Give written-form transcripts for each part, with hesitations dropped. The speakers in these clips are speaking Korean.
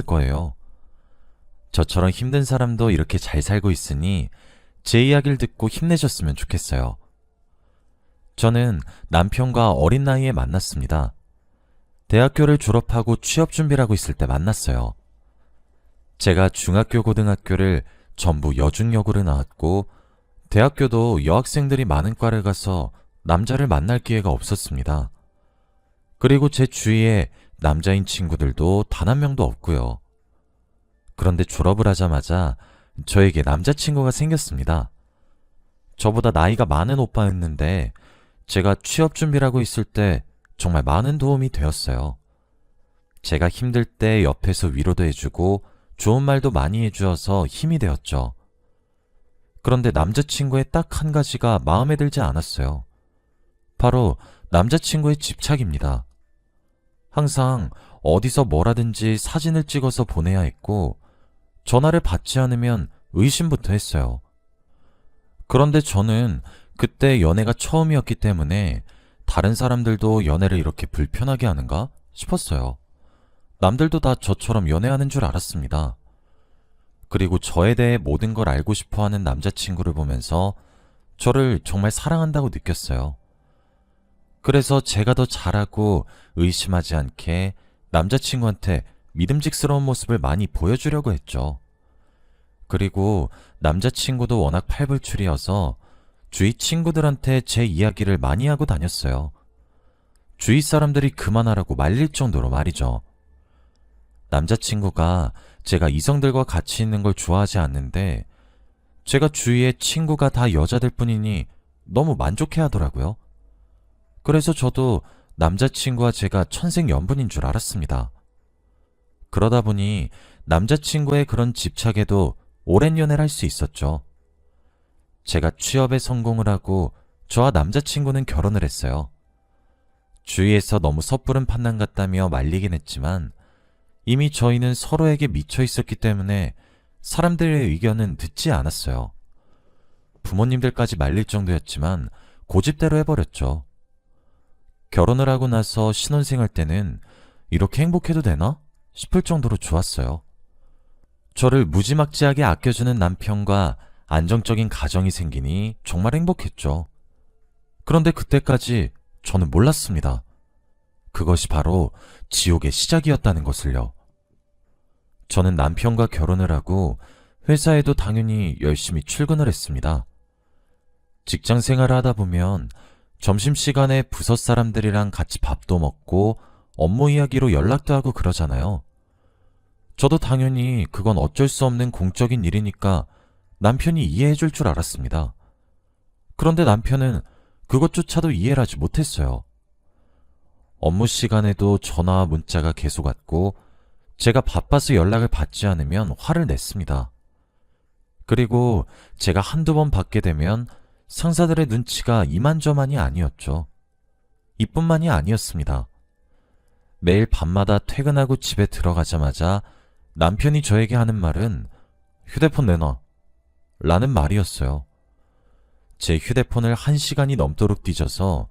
거예요. 저처럼 힘든 사람도 이렇게 잘 살고 있으니 제 이야기를 듣고 힘내셨으면 좋겠어요. 저는 남편과 어린 나이에 만났습니다. 대학교를 졸업하고 취업 준비를 하고 있을 때 만났어요. 제가 중학교, 고등학교를 전부 여중여고를 나왔고 대학교도 여학생들이 많은 과를 가서 남자를 만날 기회가 없었습니다. 그리고 제 주위에 남자인 친구들도 단 한 명도 없고요. 그런데 졸업을 하자마자 저에게 남자친구가 생겼습니다. 저보다 나이가 많은 오빠였는데 제가 취업 준비를 하고 있을 때 정말 많은 도움이 되었어요. 제가 힘들 때 옆에서 위로도 해주고 좋은 말도 많이 해주어서 힘이 되었죠. 그런데 남자친구의 딱 한 가지가 마음에 들지 않았어요. 바로 남자친구의 집착입니다. 항상 어디서 뭐라든지 사진을 찍어서 보내야 했고 전화를 받지 않으면 의심부터 했어요. 그런데 저는 그때 연애가 처음이었기 때문에 다른 사람들도 연애를 이렇게 불편하게 하는가 싶었어요. 남들도 다 저처럼 연애하는 줄 알았습니다. 그리고 저에 대해 모든 걸 알고 싶어 하는 남자친구를 보면서 저를 정말 사랑한다고 느꼈어요. 그래서 제가 더 잘하고 의심하지 않게 남자친구한테 믿음직스러운 모습을 많이 보여주려고 했죠. 그리고 남자친구도 워낙 팔불출이어서 주위 친구들한테 제 이야기를 많이 하고 다녔어요. 주위 사람들이 그만하라고 말릴 정도로 말이죠. 남자친구가 제가 이성들과 같이 있는 걸 좋아하지 않는데 제가 주위에 친구가 다 여자들 뿐이니 너무 만족해 하더라고요. 그래서 저도 남자친구와 제가 천생연분인 줄 알았습니다. 그러다 보니 남자친구의 그런 집착에도 오랜 연애를 할 수 있었죠. 제가 취업에 성공을 하고 저와 남자친구는 결혼을 했어요. 주위에서 너무 섣부른 판단 같다며 말리긴 했지만 이미 저희는 서로에게 미쳐 있었기 때문에 사람들의 의견은 듣지 않았어요. 부모님들까지 말릴 정도였지만 고집대로 해버렸죠. 결혼을 하고 나서 신혼생활 때는 이렇게 행복해도 되나? 싶을 정도로 좋았어요. 저를 무지막지하게 아껴주는 남편과 안정적인 가정이 생기니 정말 행복했죠. 그런데 그때까지 저는 몰랐습니다. 그것이 바로 지옥의 시작이었다는 것을요. 저는 남편과 결혼을 하고 회사에도 당연히 열심히 출근을 했습니다. 직장 생활을 하다 보면 점심시간에 부서 사람들이랑 같이 밥도 먹고 업무 이야기로 연락도 하고 그러잖아요. 저도 당연히 그건 어쩔 수 없는 공적인 일이니까 남편이 이해해줄 줄 알았습니다. 그런데 남편은 그것조차도 이해를 하지 못했어요. 업무 시간에도 전화와 문자가 계속 왔고 제가 바빠서 연락을 받지 않으면 화를 냈습니다. 그리고 제가 한두 번 받게 되면 상사들의 눈치가 이만저만이 아니었죠. 이뿐만이 아니었습니다. 매일 밤마다 퇴근하고 집에 들어가자마자 남편이 저에게 하는 말은 휴대폰 내놔 라는 말이었어요. 제 휴대폰을 1시간이 넘도록 뒤져서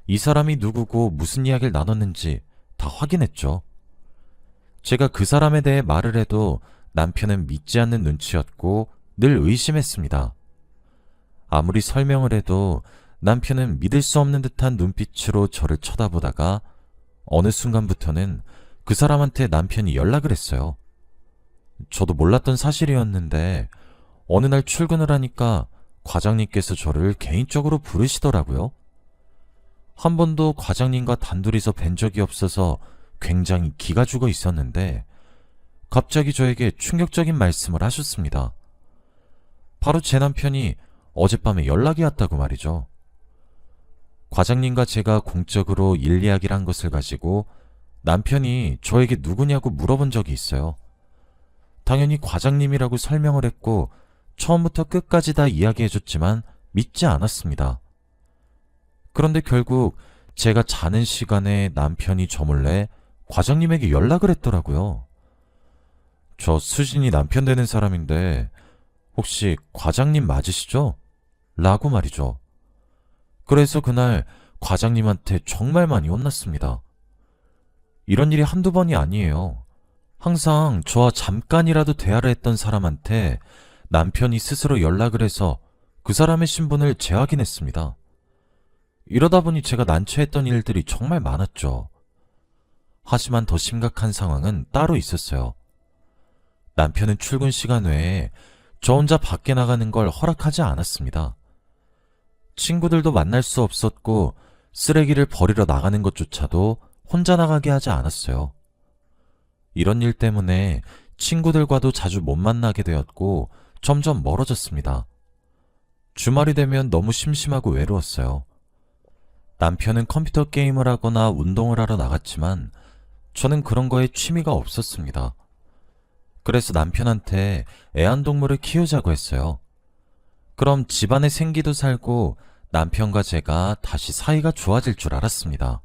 이 사람이 누구고 무슨 이야기를 나눴는지 다 확인했죠. 제가 그 사람에 대해 말을 해도 남편은 믿지 않는 눈치였고 늘 의심했습니다. 아무리 설명을 해도 남편은 믿을 수 없는 듯한 눈빛으로 저를 쳐다보다가 어느 순간부터는 그 사람한테 남편이 연락을 했어요. 저도 몰랐던 사실이었는데 어느 날 출근을 하니까 과장님께서 저를 개인적으로 부르시더라고요. 한 번도 과장님과 단둘이서 뵌 적이 없어서 굉장히 기가 죽어 있었는데 갑자기 저에게 충격적인 말씀을 하셨습니다. 바로 제 남편이 어젯밤에 연락이 왔다고 말이죠. 과장님과 제가 공적으로 일 이야기를 한 것을 가지고 남편이 저에게 누구냐고 물어본 적이 있어요. 당연히 과장님이라고 설명을 했고 처음부터 끝까지 다 이야기해줬지만 믿지 않았습니다. 그런데 결국 제가 자는 시간에 남편이 저 몰래 과장님에게 연락을 했더라고요. 저 수진이 남편 되는 사람인데 혹시 과장님 맞으시죠? 라고 말이죠. 그래서 그날 과장님한테 정말 많이 혼났습니다. 이런 일이 한두 번이 아니에요. 항상 저와 잠깐이라도 대화를 했던 사람한테 남편이 스스로 연락을 해서 그 사람의 신분을 재확인했습니다. 이러다 보니 제가 난처했던 일들이 정말 많았죠. 하지만 더 심각한 상황은 따로 있었어요. 남편은 출근 시간 외에 저 혼자 밖에 나가는 걸 허락하지 않았습니다. 친구들도 만날 수 없었고 쓰레기를 버리러 나가는 것조차도 혼자 나가게 하지 않았어요. 이런 일 때문에 친구들과도 자주 못 만나게 되었고 점점 멀어졌습니다. 주말이 되면 너무 심심하고 외로웠어요. 남편은 컴퓨터 게임을 하거나 운동을 하러 나갔지만 저는 그런 거에 취미가 없었습니다. 그래서 남편한테 애완동물을 키우자고 했어요. 그럼 집안에 생기도 살고 남편과 제가 다시 사이가 좋아질 줄 알았습니다.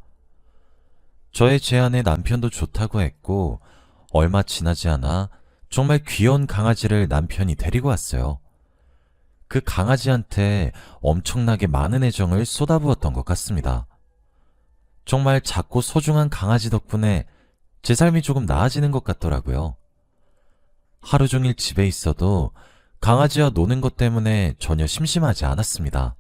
저의 제안에 남편도 좋다고 했고 얼마 지나지 않아 정말 귀여운 강아지를 남편이 데리고 왔어요. 그 강아지한테 엄청나게 많은 애정을 쏟아부었던 것 같습니다. 정말 작고 소중한 강아지 덕분에 제 삶이 조금 나아지는 것 같더라고요. 하루 종일 집에 있어도 강아지와 노는 것 때문에 전혀 심심하지 않았습니다.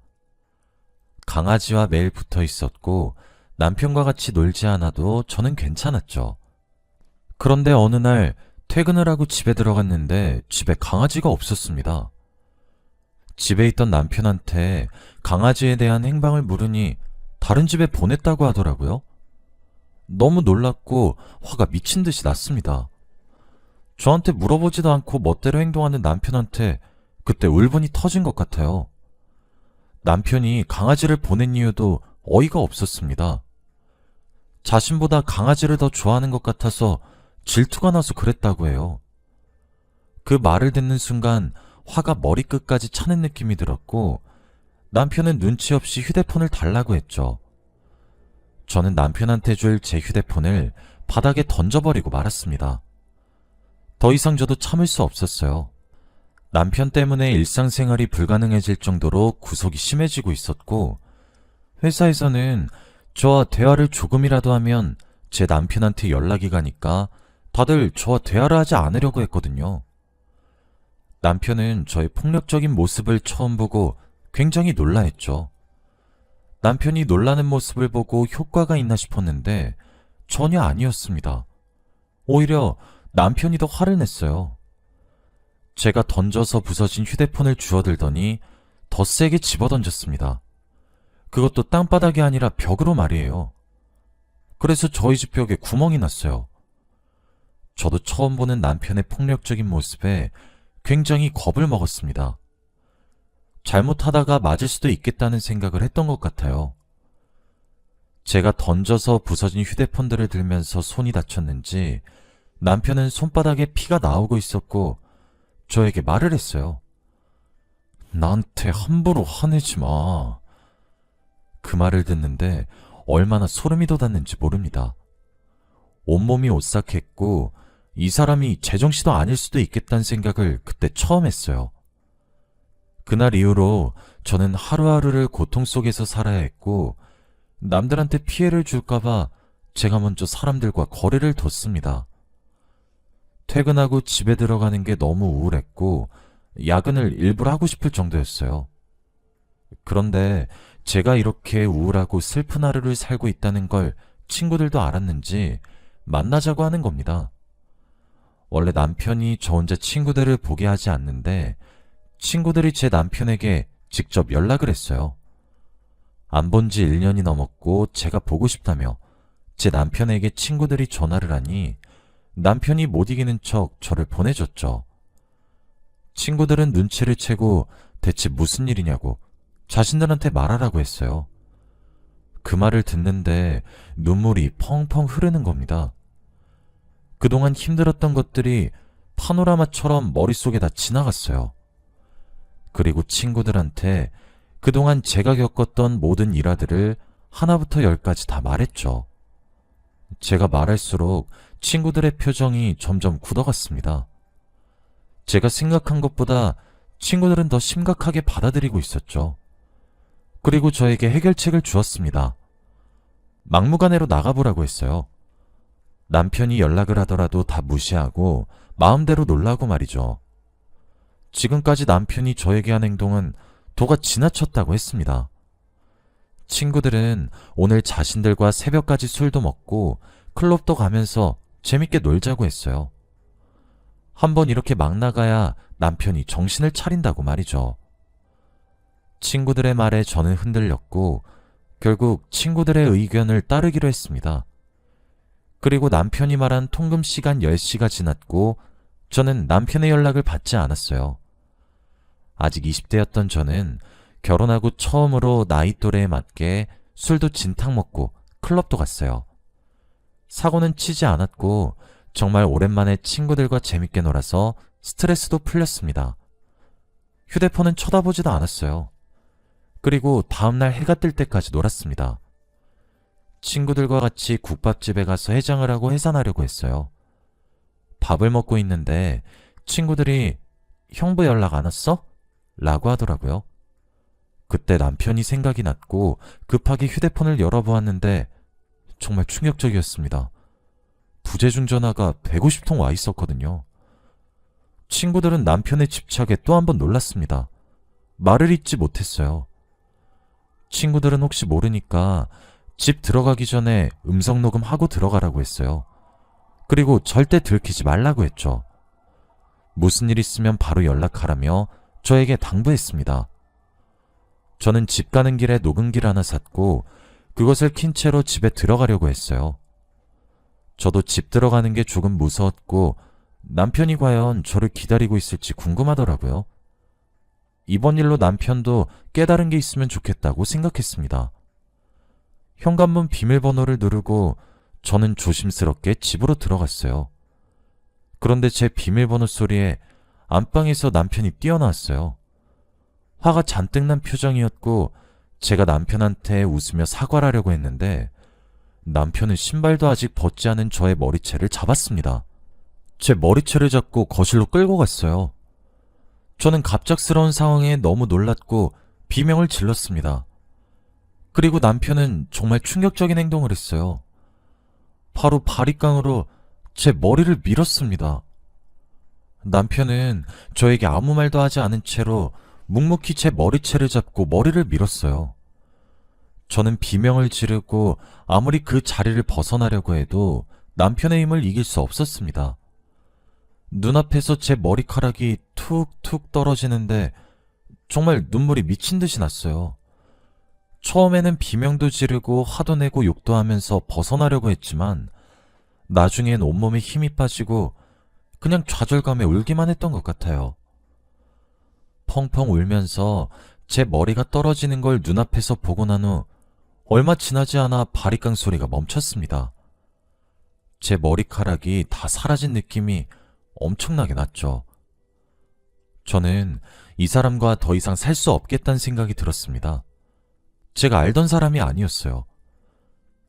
강아지와 매일 붙어 있었고 남편과 같이 놀지 않아도 저는 괜찮았죠. 그런데 어느 날 퇴근을 하고 집에 들어갔는데 집에 강아지가 없었습니다. 집에 있던 남편한테 강아지에 대한 행방을 물으니 다른 집에 보냈다고 하더라고요. 너무 놀랐고 화가 미친 듯이 났습니다. 저한테 물어보지도 않고 멋대로 행동하는 남편한테 그때 울분이 터진 것 같아요. 남편이 강아지를 보낸 이유도 어이가 없었습니다. 자신보다 강아지를 더 좋아하는 것 같아서 질투가 나서 그랬다고 해요. 그 말을 듣는 순간 화가 머리끝까지 차는 느낌이 들었고 남편은 눈치 없이 휴대폰을 달라고 했죠. 저는 남편한테 줄 제 휴대폰을 바닥에 던져버리고 말았습니다. 더 이상 저도 참을 수 없었어요. 남편 때문에 일상생활이 불가능해질 정도로 구속이 심해지고 있었고 회사에서는 저와 대화를 조금이라도 하면 제 남편한테 연락이 가니까 다들 저와 대화를 하지 않으려고 했거든요. 남편은 저의 폭력적인 모습을 처음 보고 굉장히 놀라했죠. 남편이 놀라는 모습을 보고 효과가 있나 싶었는데 전혀 아니었습니다. 오히려 남편이 더 화를 냈어요. 제가 던져서 부서진 휴대폰을 주워들더니 더 세게 집어던졌습니다. 그것도 땅바닥이 아니라 벽으로 말이에요. 그래서 저희 집 벽에 구멍이 났어요. 저도 처음 보는 남편의 폭력적인 모습에 굉장히 겁을 먹었습니다. 잘못하다가 맞을 수도 있겠다는 생각을 했던 것 같아요. 제가 던져서 부서진 휴대폰들을 들면서 손이 다쳤는지 남편은 손바닥에 피가 나오고 있었고 저에게 말을 했어요. 나한테 함부로 화내지 마. 그 말을 듣는데 얼마나 소름이 돋았는지 모릅니다. 온몸이 오싹했고 이 사람이 제정신도 아닐 수도 있겠다는 생각을 그때 처음 했어요. 그날 이후로 저는 하루하루를 고통 속에서 살아야 했고 남들한테 피해를 줄까봐 제가 먼저 사람들과 거리를 뒀습니다. 퇴근하고 집에 들어가는 게 너무 우울했고 야근을 일부러 하고 싶을 정도였어요. 그런데 제가 이렇게 우울하고 슬픈 하루를 살고 있다는 걸 친구들도 알았는지 만나자고 하는 겁니다. 원래 남편이 저 혼자 친구들을 보게 하지 않는데 친구들이 제 남편에게 직접 연락을 했어요. 안 본 지 1년이 넘었고 제가 보고 싶다며 제 남편에게 친구들이 전화를 하니 남편이 못 이기는 척 저를 보내줬죠. 친구들은 눈치를 채고 대체 무슨 일이냐고 자신들한테 말하라고 했어요. 그 말을 듣는데 눈물이 펑펑 흐르는 겁니다. 그동안 힘들었던 것들이 파노라마처럼 머릿속에 다 지나갔어요. 그리고 친구들한테 그동안 제가 겪었던 모든 일화들을 하나부터 열까지 다 말했죠. 제가 말할수록 친구들의 표정이 점점 굳어갔습니다. 제가 생각한 것보다 친구들은 더 심각하게 받아들이고 있었죠. 그리고 저에게 해결책을 주었습니다. 막무가내로 나가보라고 했어요. 남편이 연락을 하더라도 다 무시하고 마음대로 놀라고 말이죠. 지금까지 남편이 저에게 한 행동은 도가 지나쳤다고 했습니다. 친구들은 오늘 자신들과 새벽까지 술도 먹고 클럽도 가면서 재밌게 놀자고 했어요. 한번 이렇게 막 나가야 남편이 정신을 차린다고 말이죠. 친구들의 말에 저는 흔들렸고 결국 친구들의 의견을 따르기로 했습니다. 그리고 남편이 말한 통금 시간 10시가 지났고 저는 남편의 연락을 받지 않았어요. 아직 20대였던 저는 결혼하고 처음으로 나이 또래에 맞게 술도 진탕 먹고 클럽도 갔어요. 사고는 치지 않았고 정말 오랜만에 친구들과 재밌게 놀아서 스트레스도 풀렸습니다. 휴대폰은 쳐다보지도 않았어요. 그리고 다음날 해가 뜰 때까지 놀았습니다. 친구들과 같이 국밥집에 가서 해장을 하고 해산하려고 했어요. 밥을 먹고 있는데 친구들이 형부 연락 안 왔어? 라고 하더라고요. 그때 남편이 생각이 났고 급하게 휴대폰을 열어보았는데 정말 충격적이었습니다. 부재중 전화가 150통 와 있었거든요. 친구들은 남편의 집착에 또 한 번 놀랐습니다. 말을 잇지 못했어요. 친구들은 혹시 모르니까 집 들어가기 전에 음성 녹음하고 들어가라고 했어요. 그리고 절대 들키지 말라고 했죠. 무슨 일 있으면 바로 연락하라며 저에게 당부했습니다. 저는 집 가는 길에 녹음기를 하나 샀고 그것을 킨 채로 집에 들어가려고 했어요. 저도 집 들어가는 게 조금 무서웠고 남편이 과연 저를 기다리고 있을지 궁금하더라고요. 이번 일로 남편도 깨달은 게 있으면 좋겠다고 생각했습니다. 현관문 비밀번호를 누르고 저는 조심스럽게 집으로 들어갔어요. 그런데 제 비밀번호 소리에 안방에서 남편이 뛰어나왔어요. 화가 잔뜩 난 표정이었고 제가 남편한테 웃으며 사과를 하려고 했는데 남편은 신발도 아직 벗지 않은 저의 머리채를 잡았습니다. 제 머리채를 잡고 거실로 끌고 갔어요. 저는 갑작스러운 상황에 너무 놀랐고 비명을 질렀습니다. 그리고 남편은 정말 충격적인 행동을 했어요. 바로 바리깡으로 제 머리를 밀었습니다. 남편은 저에게 아무 말도 하지 않은 채로 묵묵히 제 머리채를 잡고 머리를 밀었어요. 저는 비명을 지르고 아무리 그 자리를 벗어나려고 해도 남편의 힘을 이길 수 없었습니다. 눈앞에서 제 머리카락이 툭툭 떨어지는데 정말 눈물이 미친 듯이 났어요. 처음에는 비명도 지르고 화도 내고 욕도 하면서 벗어나려고 했지만 나중엔 온몸에 힘이 빠지고 그냥 좌절감에 울기만 했던 것 같아요. 펑펑 울면서 제 머리가 떨어지는 걸 눈앞에서 보고 난 후 얼마 지나지 않아 바리깡 소리가 멈췄습니다. 제 머리카락이 다 사라진 느낌이 엄청나게 났죠. 저는 이 사람과 더 이상 살 수 없겠다는 생각이 들었습니다. 제가 알던 사람이 아니었어요.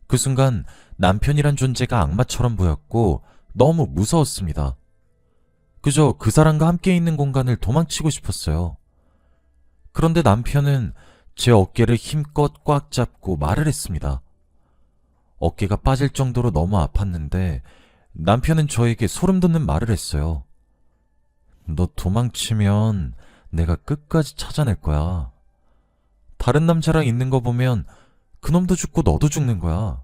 그 순간 남편이란 존재가 악마처럼 보였고 너무 무서웠습니다. 그저 그 사람과 함께 있는 공간을 도망치고 싶었어요. 그런데 남편은 제 어깨를 힘껏 꽉 잡고 말을 했습니다. 어깨가 빠질 정도로 너무 아팠는데 남편은 저에게 소름 돋는 말을 했어요. 너 도망치면 내가 끝까지 찾아낼 거야. 다른 남자랑 있는 거 보면 그놈도 죽고 너도 죽는 거야.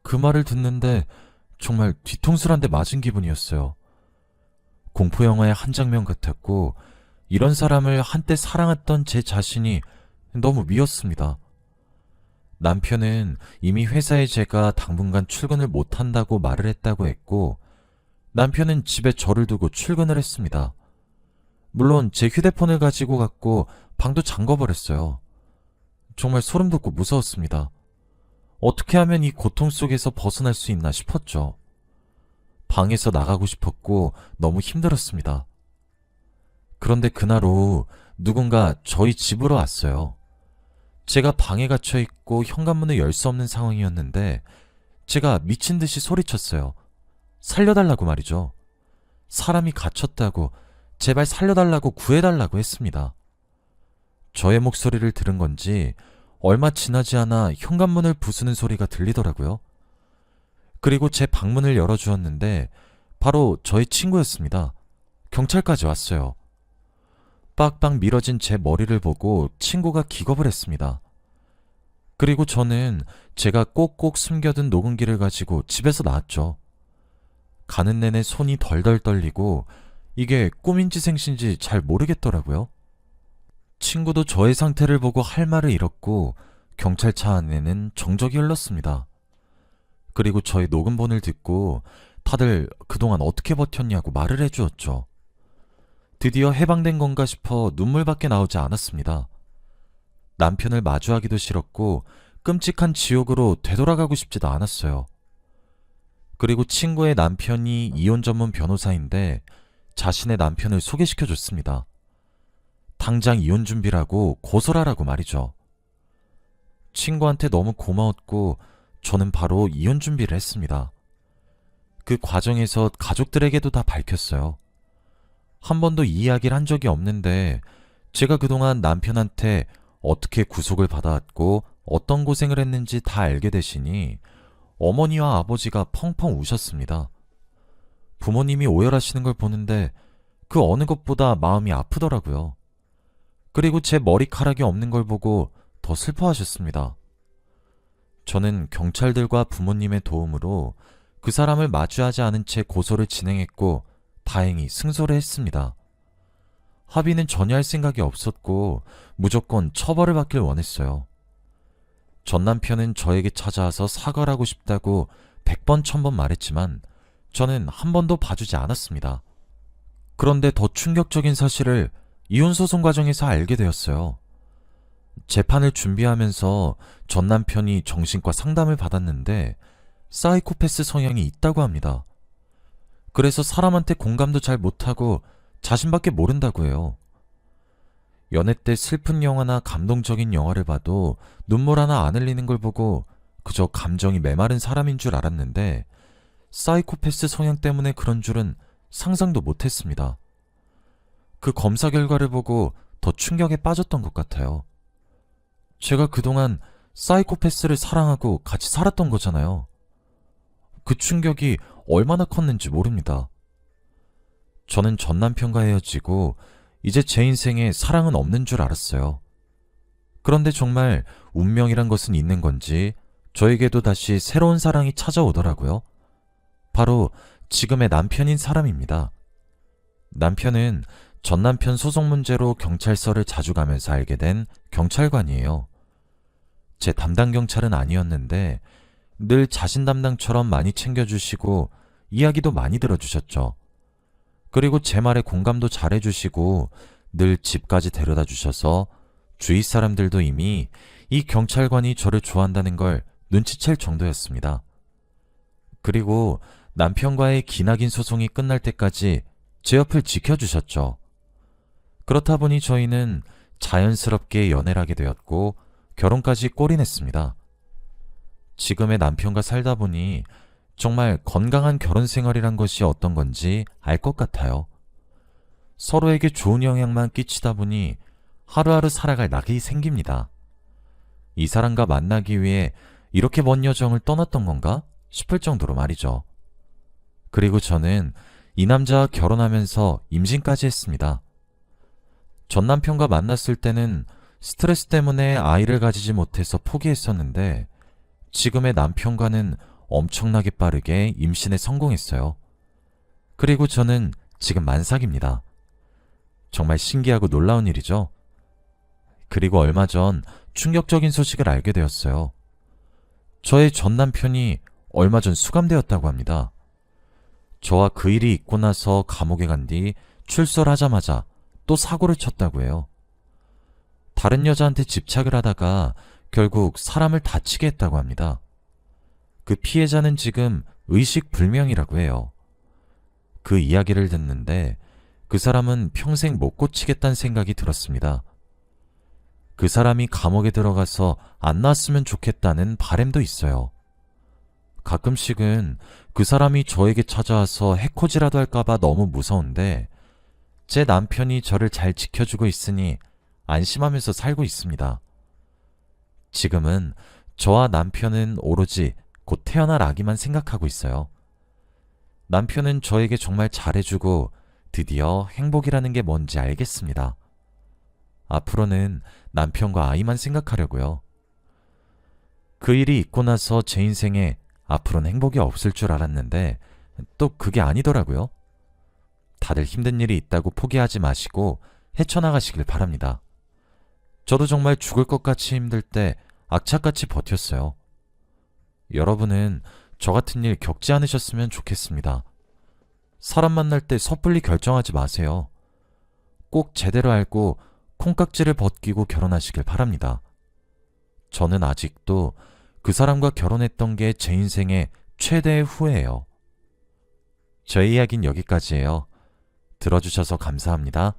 그 말을 듣는데 정말 뒤통수를 한 대 맞은 기분이었어요. 공포영화의 한 장면 같았고 이런 사람을 한때 사랑했던 제 자신이 너무 미웠습니다. 남편은 이미 회사에 제가 당분간 출근을 못한다고 말을 했다고 했고 남편은 집에 저를 두고 출근을 했습니다. 물론 제 휴대폰을 가지고 갔고 방도 잠궈버렸어요. 정말 소름 돋고 무서웠습니다. 어떻게 하면 이 고통 속에서 벗어날 수 있나 싶었죠. 방에서 나가고 싶었고 너무 힘들었습니다. 그런데 그날 오후 누군가 저희 집으로 왔어요. 제가 방에 갇혀 있고 현관문을 열 수 없는 상황이었는데 제가 미친 듯이 소리쳤어요. 살려달라고 말이죠. 사람이 갇혔다고 제발 살려달라고 구해달라고 했습니다. 저의 목소리를 들은 건지 얼마 지나지 않아 현관문을 부수는 소리가 들리더라고요. 그리고 제 방문을 열어주었는데 바로 저의 친구였습니다. 경찰까지 왔어요. 빡빡 밀어진 제 머리를 보고 친구가 기겁을 했습니다. 그리고 저는 제가 꼭꼭 숨겨둔 녹음기를 가지고 집에서 나왔죠. 가는 내내 손이 덜덜 떨리고 이게 꿈인지 생신지 잘 모르겠더라고요. 친구도 저의 상태를 보고 할 말을 잃었고 경찰차 안에는 정적이 흘렀습니다. 그리고 저의 녹음본을 듣고 다들 그동안 어떻게 버텼냐고 말을 해주었죠. 드디어 해방된 건가 싶어 눈물밖에 나오지 않았습니다. 남편을 마주하기도 싫었고 끔찍한 지옥으로 되돌아가고 싶지도 않았어요. 그리고 친구의 남편이 이혼 전문 변호사인데 자신의 남편을 소개시켜줬습니다. 당장 이혼 준비라고 고소하라고 말이죠. 친구한테 너무 고마웠고 저는 바로 이혼 준비를 했습니다. 그 과정에서 가족들에게도 다 밝혔어요. 한 번도 이 이야기를 한 적이 없는데 제가 그동안 남편한테 어떻게 구속을 받아왔고 어떤 고생을 했는지 다 알게 되시니 어머니와 아버지가 펑펑 우셨습니다. 부모님이 오열하시는 걸 보는데 그 어느 것보다 마음이 아프더라고요. 그리고 제 머리카락이 없는 걸 보고 더 슬퍼하셨습니다. 저는 경찰들과 부모님의 도움으로 그 사람을 마주하지 않은 채 고소를 진행했고 다행히 승소를 했습니다. 합의는 전혀 할 생각이 없었고 무조건 처벌을 받길 원했어요. 전 남편은 저에게 찾아와서 사과를 하고 싶다고 100번 1000번 말했지만 저는 한 번도 봐주지 않았습니다. 그런데 더 충격적인 사실을 이혼소송 과정에서 알게 되었어요. 재판을 준비하면서 전 남편이 정신과 상담을 받았는데 사이코패스 성향이 있다고 합니다. 그래서 사람한테 공감도 잘 못하고 자신밖에 모른다고 해요. 연애 때 슬픈 영화나 감동적인 영화를 봐도 눈물 하나 안 흘리는 걸 보고 그저 감정이 메마른 사람인 줄 알았는데 사이코패스 성향 때문에 그런 줄은 상상도 못했습니다. 그 검사 결과를 보고 더 충격에 빠졌던 것 같아요. 제가 그동안 사이코패스를 사랑하고 같이 살았던 거잖아요. 그 충격이 얼마나 컸는지 모릅니다. 저는 전 남편과 헤어지고 이제 제 인생에 사랑은 없는 줄 알았어요. 그런데 정말 운명이란 것은 있는 건지 저에게도 다시 새로운 사랑이 찾아오더라고요. 바로 지금의 남편인 사람입니다. 남편은 전 남편 소송 문제로 경찰서를 자주 가면서 알게 된 경찰관이에요. 제 담당 경찰은 아니었는데 늘 자신 담당처럼 많이 챙겨주시고 이야기도 많이 들어주셨죠. 그리고 제 말에 공감도 잘해주시고 늘 집까지 데려다 주셔서 주위 사람들도 이미 이 경찰관이 저를 좋아한다는 걸 눈치챌 정도였습니다. 그리고 남편과의 기나긴 소송이 끝날 때까지 제 옆을 지켜주셨죠. 그렇다 보니 저희는 자연스럽게 연애를 하게 되었고 결혼까지 골인했습니다. 지금의 남편과 살다 보니 정말 건강한 결혼 생활이란 것이 어떤 건지 알 것 같아요. 서로에게 좋은 영향만 끼치다 보니 하루하루 살아갈 낙이 생깁니다. 이 사람과 만나기 위해 이렇게 먼 여정을 떠났던 건가 싶을 정도로 말이죠. 그리고 저는 이 남자와 결혼하면서 임신까지 했습니다. 전 남편과 만났을 때는 스트레스 때문에 아이를 가지지 못해서 포기했었는데 지금의 남편과는 엄청나게 빠르게 임신에 성공했어요. 그리고 저는 지금 만삭입니다. 정말 신기하고 놀라운 일이죠. 그리고 얼마 전 충격적인 소식을 알게 되었어요. 저의 전 남편이 얼마 전 수감되었다고 합니다. 저와 그 일이 있고 나서 감옥에 간 뒤 출소를 하자마자 또 사고를 쳤다고 해요. 다른 여자한테 집착을 하다가 결국 사람을 다치게 했다고 합니다. 그 피해자는 지금 의식불명이라고 해요. 그 이야기를 듣는데 그 사람은 평생 못 고치겠다는 생각이 들었습니다. 그 사람이 감옥에 들어가서 안 나왔으면 좋겠다는 바람도 있어요. 가끔씩은 그 사람이 저에게 찾아와서 해코지라도 할까봐 너무 무서운데 제 남편이 저를 잘 지켜주고 있으니 안심하면서 살고 있습니다. 지금은 저와 남편은 오로지 곧 태어날 아기만 생각하고 있어요. 남편은 저에게 정말 잘해주고 드디어 행복이라는 게 뭔지 알겠습니다. 앞으로는 남편과 아이만 생각하려고요. 그 일이 있고 나서 제 인생에 앞으로는 행복이 없을 줄 알았는데 또 그게 아니더라고요. 다들 힘든 일이 있다고 포기하지 마시고 헤쳐나가시길 바랍니다. 저도 정말 죽을 것 같이 힘들 때 악착같이 버텼어요. 여러분은 저 같은 일 겪지 않으셨으면 좋겠습니다. 사람 만날 때 섣불리 결정하지 마세요. 꼭 제대로 알고 콩깍지를 벗기고 결혼하시길 바랍니다. 저는 아직도 그 사람과 결혼했던 게 제 인생의 최대의 후회예요. 저의 이야기는 여기까지예요. 들어주셔서 감사합니다.